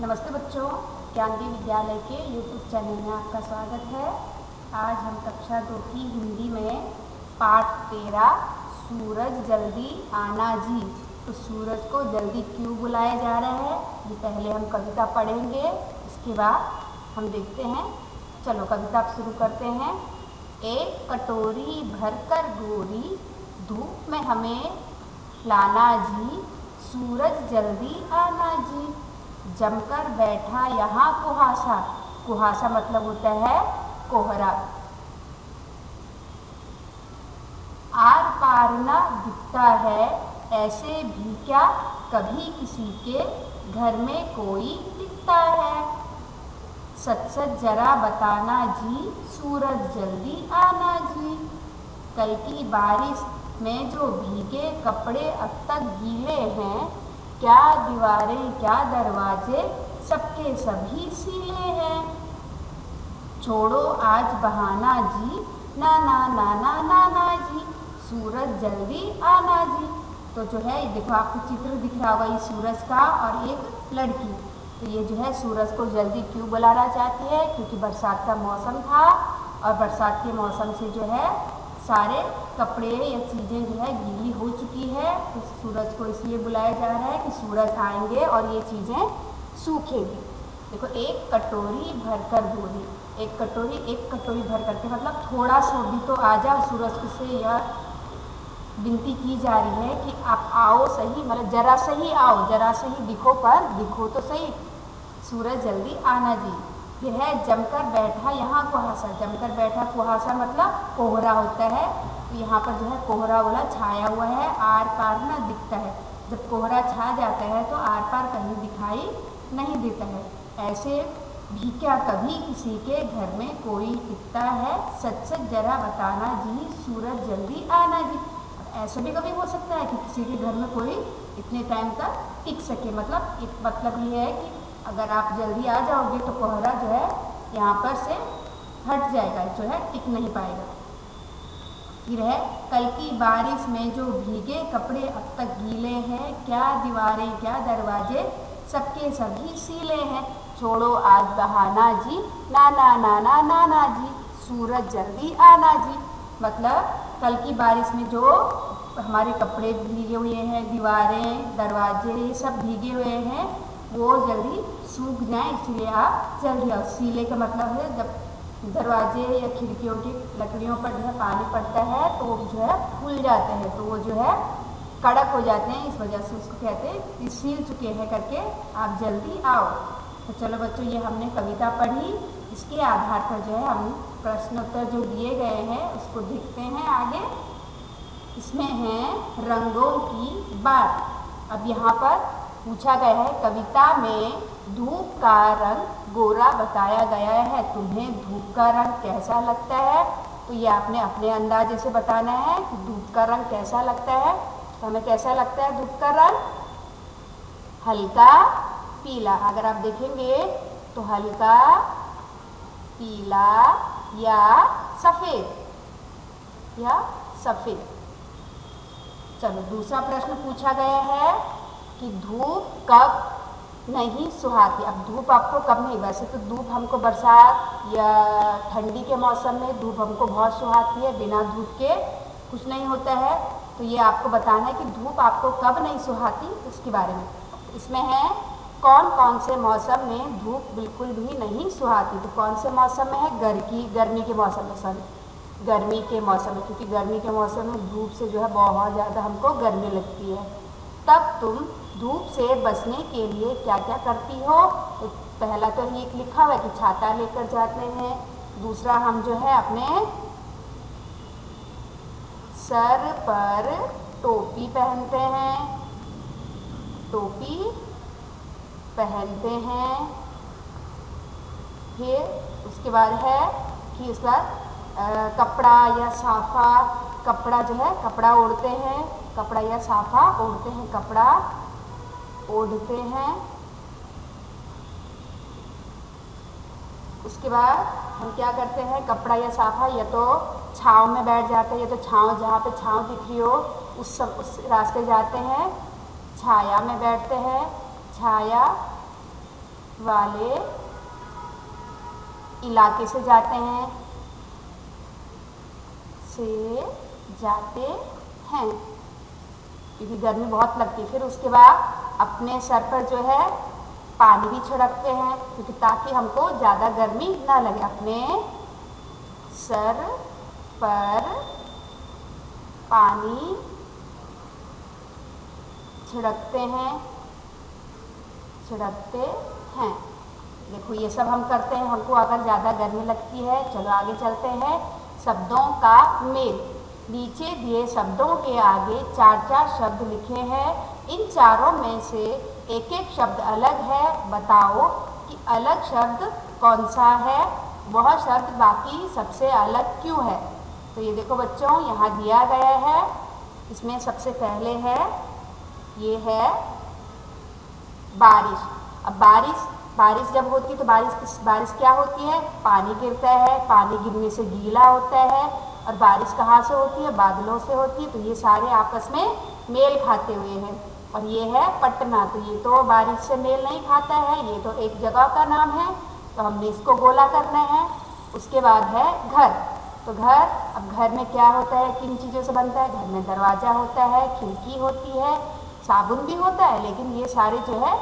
नमस्ते बच्चों, ज्ञानदी विद्यालय के YouTube चैनल में आपका स्वागत है। आज हम कक्षा 2 की हिंदी में पाठ 13 सूरज जल्दी आना जी। तो सूरज को जल्दी क्यों बुलाया जा रहा है, ये पहले हम कविता पढ़ेंगे, इसके बाद हम देखते हैं। चलो कविता शुरू करते हैं। एक कटोरी भरकर गोरी, धूप में हमें लाना जी, सूरज जल्दी आना जी। जमकर बैठा यहाँ कुहासा, कुहासा मतलब होता है कोहरा। आर पार न दिखता है, ऐसे भी क्या कभी किसी के घर में कोई दिखता है। सच सच जरा बताना जी, सूरज जल्दी आना जी। कल की बारिश में जो भीगे कपड़े अब तक गीले हैं, क्या दीवारें क्या दरवाजे सबके सभी सीले हैं। छोड़ो आज बहाना जी, ना ना ना ना ना ना जी, सूरज जल्दी आना जी। तो जो है देखो, आपको चित्र दिख रहा होगा ये सूरज का और एक लड़की। तो ये जो है सूरज को जल्दी क्यों बुलाना चाहती है, क्योंकि बरसात का मौसम था और बरसात के मौसम से जो है सारे कपड़े या चीज़ें जो है गीली हो चुकी है। तो सूरज को इसलिए बुलाया जा रहा है कि सूरज आएंगे और ये चीज़ें सूखेंगी। देखो, एक कटोरी भरकर गोरी, एक कटोरी भर करके मतलब थोड़ा सा भी तो आ जाओ। सूरज से यह विनती की जा रही है कि आप आओ सही, मतलब जरा सही आओ, जरा सही दिखो, पर दिखो तो सही, सूरज जल्दी आना जी। फिर है जमकर बैठा यहाँ कुहासा, जमकर बैठा कुहासा मतलब कोहरा होता है। तो यहाँ पर जो है कोहरा वाला छाया हुआ है, आर पार न दिखता है। जब कोहरा छा जाता है तो आर पार कहीं दिखाई नहीं देता है। ऐसे भी क्या कभी किसी के घर में कोई दिखता है, सच सच जरा बताना जी, सूरज जल्दी आना जी। ऐसा भी कभी हो सकता है कि किसी के घर में कोई इतने टाइम तक टिक सके। मतलब ये है कि अगर आप जल्दी आ जाओगे तो कोहरा जो है यहाँ पर से हट जाएगा, जो है टिक नहीं पाएगा। फिर है कल की बारिश में जो भीगे कपड़े अब तक गीले हैं, क्या दीवारें क्या दरवाजे सबके सभी सीले हैं। छोड़ो आज बहाना जी, ना ना ना ना ना ना जी, सूरज जल्दी आना जी। मतलब कल की बारिश में जो हमारे कपड़े भीगे हुए हैं, दीवारें दरवाजे ये सब भीगे हुए हैं, वो जल्दी सूख जाएं, इसलिए आप जल्दी आओ। सीले का मतलब है जब दरवाजे या खिड़कियों की लकड़ियों पर जो है पानी पड़ता है तो वो जो है फूल जाते हैं, तो वो जो है कड़क हो जाते हैं, इस वजह से उसको कहते हैं कि सील चुके हैं करके आप जल्दी आओ। तो चलो बच्चों, ये हमने कविता पढ़ी, इसके आधार पर जो है हम प्रश्नोत्तर जो दिए गए हैं उसको देखते हैं आगे। इसमें है रंगों की बात। अब यहाँ पर पूछा गया है कविता में धूप का रंग गोरा बताया गया है, तुम्हें धूप का रंग कैसा लगता है। तो ये आपने अपने अंदाजे से बताना है कि धूप का रंग कैसा लगता है। तो हमें कैसा लगता है धूप का रंग, हल्का पीला। अगर आप देखेंगे तो हल्का पीला या सफ़ेद, चलो दूसरा प्रश्न पूछा गया है कि धूप कब नहीं सुहाती। अब धूप आपको कब नहीं, वैसे तो धूप हमको बरसात या ठंडी के मौसम में धूप हमको बहुत सुहाती है, बिना धूप के कुछ नहीं होता है। तो ये आपको बताना है कि धूप आपको कब नहीं सुहाती, उसके बारे में। इसमें है कौन कौन से मौसम में धूप बिल्कुल भी नहीं सुहाती। तो कौन से मौसम में है, गर्मी के मौसम में, गर्मी के मौसम में, क्योंकि गर्मी के मौसम में धूप से जो है बहुत ज़्यादा हमको गर्मी लगती है। तब तुम धूप से बचने के लिए क्या क्या करती हो। तो पहला तो ये लिखा हुआ है कि छाता लेकर जाते हैं। दूसरा, हम जो है अपने सर पर टोपी पहनते हैं, फिर उसके बाद है कि उसके बाद कपड़ा या साफा, कपड़ा जो है कपड़ा ओढ़ते हैं, कपड़ा या साफा ओढ़ते हैं, कपड़ा ओढ़ते हैं। उसके बाद हम क्या करते हैं, कपड़ा या साफा या तो छाँव में बैठ जाते हैं, या तो छाँव जहाँ पे छाँव दिख रही हो उस रास्ते जाते हैं, छाया में बैठते हैं, छाया वाले इलाके से जाते हैं, क्योंकि गर्मी बहुत लगती है। फिर उसके बाद अपने सर पर जो है पानी भी छिड़कते हैं, क्योंकि ताकि हमको ज़्यादा गर्मी ना लगे। अपने सर पर पानी छिड़कते हैं। देखो ये सब हम करते हैं हमको अगर ज़्यादा गर्मी लगती है। चलो आगे चलते हैं। शब्दों का मेल। नीचे दिए शब्दों के आगे 4-4 शब्द लिखे हैं। इन चारों में से एक एक शब्द अलग है। बताओ कि अलग शब्द कौन सा है, वह शब्द बाकी सबसे अलग क्यों है। तो ये देखो बच्चों यहाँ दिया गया है। इसमें सबसे पहले है, ये है बारिश। अब बारिश जब होती है तो बारिश क्या होती है, पानी गिरता है। पानी गिरने से गीला होता है। और बारिश कहाँ से होती है, बादलों से होती है। तो ये सारे आपस में मेल खाते हुए हैं। और ये है पटना, तो ये तो बारिश से मेल नहीं खाता है, ये तो एक जगह का नाम है, तो हमने इसको गोला करना है। उसके बाद है घर। तो घर, अब घर में क्या होता है, किन चीज़ों से बनता है। घर में दरवाज़ा होता है, खिड़की होती है, साबुन भी होता है। लेकिन ये सारे जो है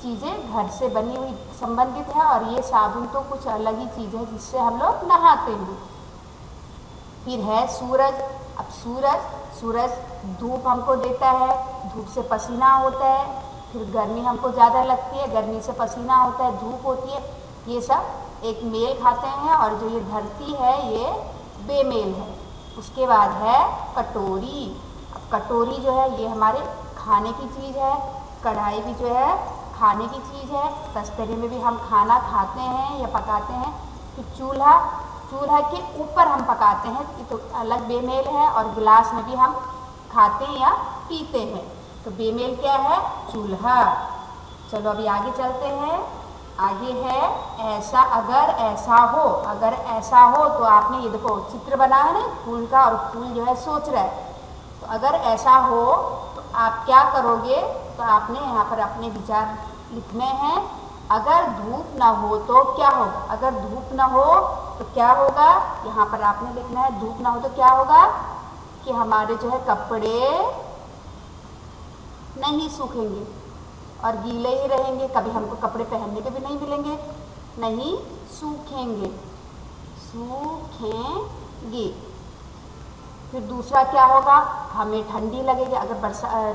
चीज़ें घर से बनी हुई संबंधित है। और ये साबुन तो कुछ अलग ही चीज़ है जिससे हम लोग नहाते हैं। फिर है सूरज। अब सूरज धूप हमको देता है, धूप से पसीना होता है। फिर गर्मी हमको ज़्यादा लगती है, गर्मी से पसीना होता है, धूप होती है। ये सब एक मेल खाते हैं। और जो ये धरती है ये बेमेल है। उसके बाद है कटोरी। अब कटोरी जो है ये हमारे खाने की चीज़ है। कढ़ाई भी जो है खाने की चीज़ है। तस्तरे में भी हम खाना खाते हैं या पकाते हैं। फिर चूल्हा के ऊपर हम पकाते हैं, ये तो अलग बेमेल है। और गिलास में भी हम खाते हैं या पीते हैं। तो बेमेल क्या है, चूल्हा। चलो अभी आगे चलते हैं। आगे है ऐसा, अगर ऐसा हो। तो आपने ये देखो चित्र बना है ना फूल का, और फूल जो है सोच रहा है। तो अगर ऐसा हो तो आप क्या करोगे, तो आपने यहाँ पर अपने विचार लिखने हैं। अगर धूप ना हो तो क्या होगा, अगर धूप ना हो तो क्या होगा, यहाँ पर आपने लिखना है। धूप ना हो तो क्या होगा कि हमारे जो है कपड़े नहीं सूखेंगे और गीले ही रहेंगे। कभी हमको कपड़े पहनने के भी नहीं मिलेंगे, नहीं सूखेंगे। फिर दूसरा क्या होगा, हमें ठंडी लगेगी। अगर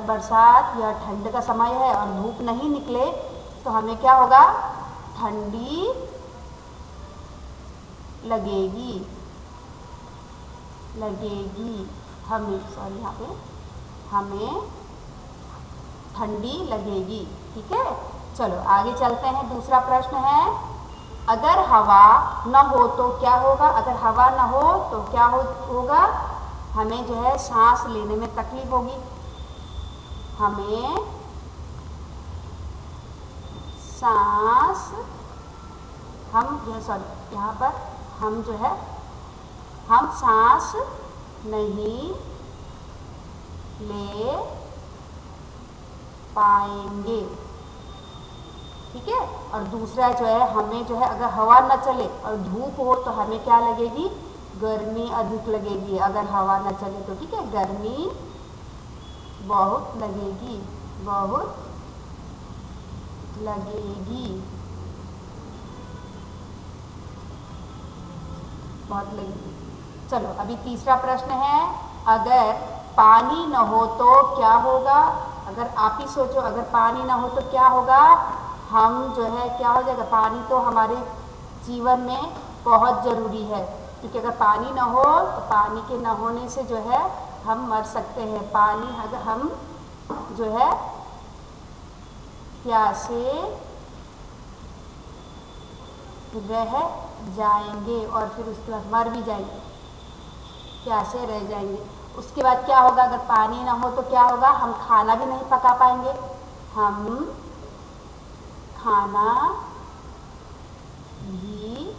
बरसात या ठंड का समय है और धूप नहीं निकले तो हमें क्या होगा, ठंडी लगेगी हमें ठंडी लगेगी। ठीक है, चलो आगे चलते हैं। दूसरा प्रश्न है, अगर हवा न हो तो क्या होगा। अगर हवा न हो तो क्या होगा, हमें जो है सांस लेने में तकलीफ होगी। हमें सांस, यहाँ पर हम सांस नहीं ले पाएंगे। ठीक है। और दूसरा जो है, हमें जो है अगर हवा न चले और धूप हो तो हमें क्या लगेगी, गर्मी अधिक लगेगी। अगर हवा न चले तो ठीक है, गर्मी बहुत लगेगी। चलो अभी तीसरा प्रश्न है, अगर पानी न हो तो क्या होगा। अगर आप ही सोचो, अगर पानी ना हो तो क्या होगा, हम जो है क्या हो जाएगा। पानी तो हमारे जीवन में बहुत ज़रूरी है, क्योंकि अगर पानी ना हो तो पानी के न होने से जो है हम मर सकते हैं। पानी, अगर हम जो है प्यासे रह जाएंगे और फिर उसके बाद मर भी जाएंगे, प्यासे रह जाएंगे। उसके बाद क्या होगा, अगर पानी ना हो तो क्या होगा, हम खाना भी नहीं पका पाएंगे। हम खाना भी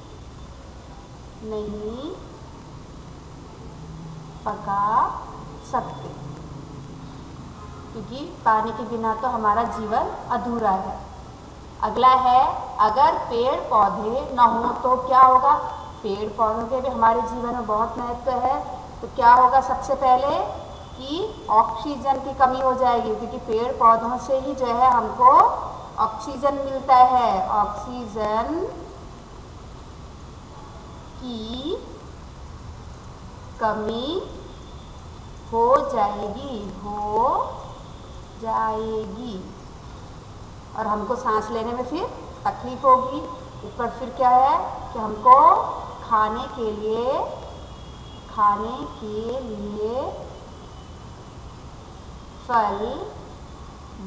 नहीं पका सकते, क्योंकि पानी के बिना तो हमारा जीवन अधूरा है। अगला है, अगर पेड़ पौधे न हो तो क्या होगा। पेड़ पौधों के भी हमारे जीवन में बहुत महत्व है। तो क्या होगा, सबसे पहले कि ऑक्सीजन की कमी हो जाएगी, क्योंकि पेड़ पौधों से ही जो है हमको ऑक्सीजन मिलता है। ऑक्सीजन की कमी हो जाएगी और हमको सांस लेने में फिर तकलीफ होगी। ऊपर फिर क्या है कि हमको खाने के लिए फल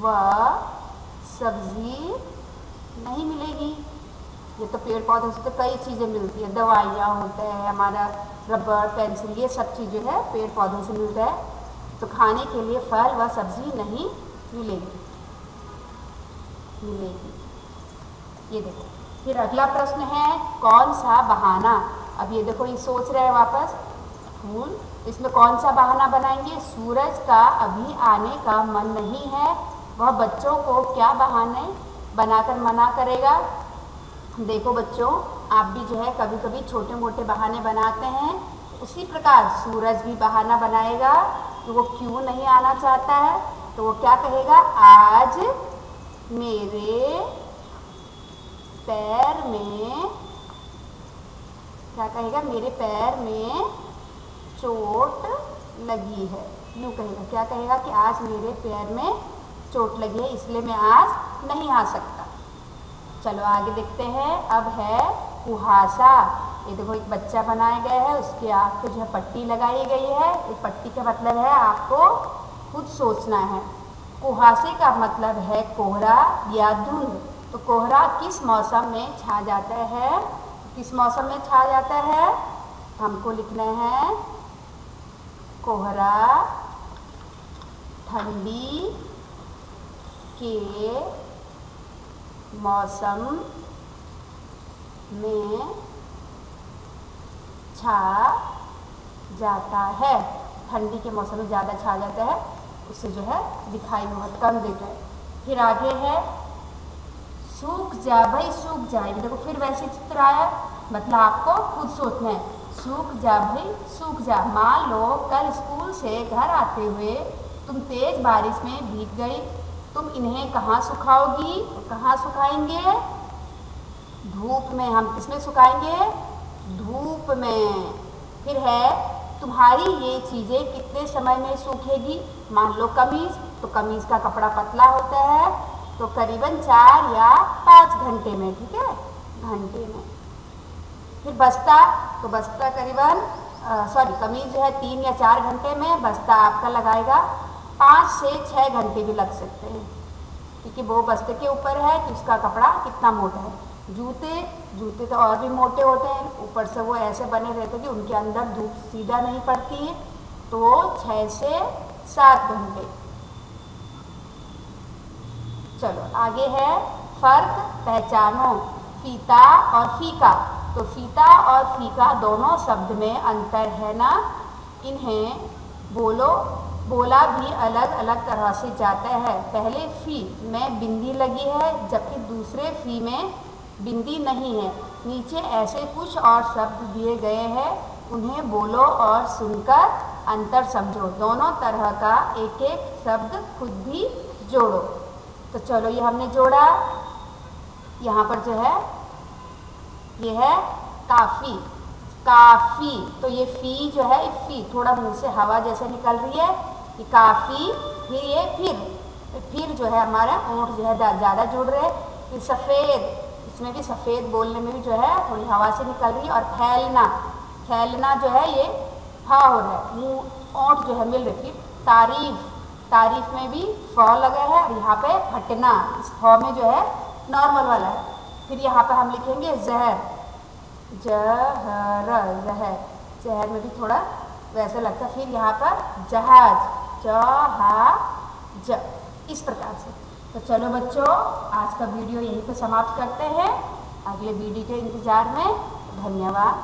व सब्जी नहीं मिलेगी। ये तो पेड़ पौधों से तो कई चीज़ें मिलती है, दवाइयाँ होते हैं, हमारा रबर पेंसिल, ये सब चीज़ें है पेड़ पौधों से मिलता है। तो खाने के लिए फल व सब्जी नहीं मिलेगी। ये देखो, फिर अगला प्रश्न है, कौन सा बहाना। अब ये देखो, ये सोच रहे हैं वापस फूल, इसमें कौन सा बहाना बनाएंगे। सूरज का अभी आने का मन नहीं है, वह बच्चों को क्या बहाने बनाकर मना करेगा। देखो बच्चों, आप भी जो है कभी कभी छोटे मोटे बहाने बनाते हैं, उसी प्रकार सूरज भी बहाना बनाएगा कि वो क्यों नहीं आना चाहता है। तो वो क्या कहेगा, आज मेरे पैर में, क्या कहेगा, मेरे पैर में चोट लगी है। यूँ कहेगा, क्या कहेगा कि आज मेरे पैर में चोट लगी है, इसलिए मैं आज नहीं आ सकता। चलो आगे देखते हैं। अब है कुहासा। ये देखो, एक बच्चा बनाया गया है, उसके आँख पे जो है पट्टी लगाई गई है। ये पट्टी का मतलब है आपको खुद सोचना है। कुहासे का मतलब है कोहरा या धुंध। तो कोहरा किस मौसम में छा जाता है, किस मौसम में छा जाता है, हमको लिखना है कोहरा ठंडी के मौसम में छा जाता है। ठंडी के मौसम में ज़्यादा छा जाता है, उससे जो है दिखाई बहुत कम देता है। फिर आगे है सूख जा भाई सूख जा। ये देखो फिर वैसे चित्र आया, मतलब आपको खुद सोचना है। सूख जा भाई सूख जा। मान लो कल स्कूल से घर आते हुए तुम तेज बारिश में भीग गई, तुम इन्हें कहाँ सुखाओगी, कहाँ सुखाएंगे, धूप में। हम किसमें सुखाएंगे, धूप में। फिर है तुम्हारी ये चीज़ें कितने समय में सूखेगी। मान लो कमीज, तो कमीज का कपड़ा पतला होता है, तो करीबन 4 या 5 घंटे में, ठीक है, घंटे में। फिर बस्ता, तो बस्ता करीबन कमीज जो है 3 या 4 घंटे में, बस्ता आपका लगाएगा 5 से 6 घंटे भी लग सकते हैं, क्योंकि वो बस्ते के ऊपर है कि उसका कपड़ा कितना मोटा है। जूते तो और भी मोटे होते हैं, ऊपर से वो ऐसे बने रहते हैं कि उनके अंदर धूप सीधा नहीं पड़ती है, तो 6 से 7 घंटे। चलो आगे है फर्क पहचानो, फीता और फीका। तो फीता और फीका दोनों शब्द में अंतर है ना, इन्हें बोला भी अलग अलग तरह से जाता है। पहले फी में बिंदी लगी है, जबकि दूसरे फी में बिंदी नहीं है। नीचे ऐसे कुछ और शब्द दिए गए हैं, उन्हें बोलो और सुनकर अंतर समझो। दोनों तरह का एक एक शब्द खुद भी जोड़ो। तो चलो ये हमने जोड़ा। यहाँ पर जो है ये है काफ़ी, काफ़ी। तो ये फी जो है, फी थोड़ा मुंह से हवा जैसे निकल रही है, कि काफ़ी। फिर ये फिर जो है हमारा ओंठ जो है ज़्यादा जुड़ रहे। फिर सफ़ेद, इसमें भी सफ़ेद बोलने में भी जो है थोड़ी हवा से निकल रही है। और फैलना, फैलना जो है ये फा हो रहा है, मुँह ओंठ जो है मिल रही। फिर तारीफ, तारीफ में भी फ लगा है, और यहाँ पे फटना, इस फ में जो है नॉर्मल वाला है। फिर यहाँ पर हम लिखेंगे जहर, जहर, जहर, जहर में भी थोड़ा वैसे लगता है। फिर यहाँ पर जहाज, जहाज, इस प्रकार से। तो चलो बच्चों, आज का वीडियो यहीं पर समाप्त करते हैं। अगले वीडियो के इंतज़ार में। धन्यवाद।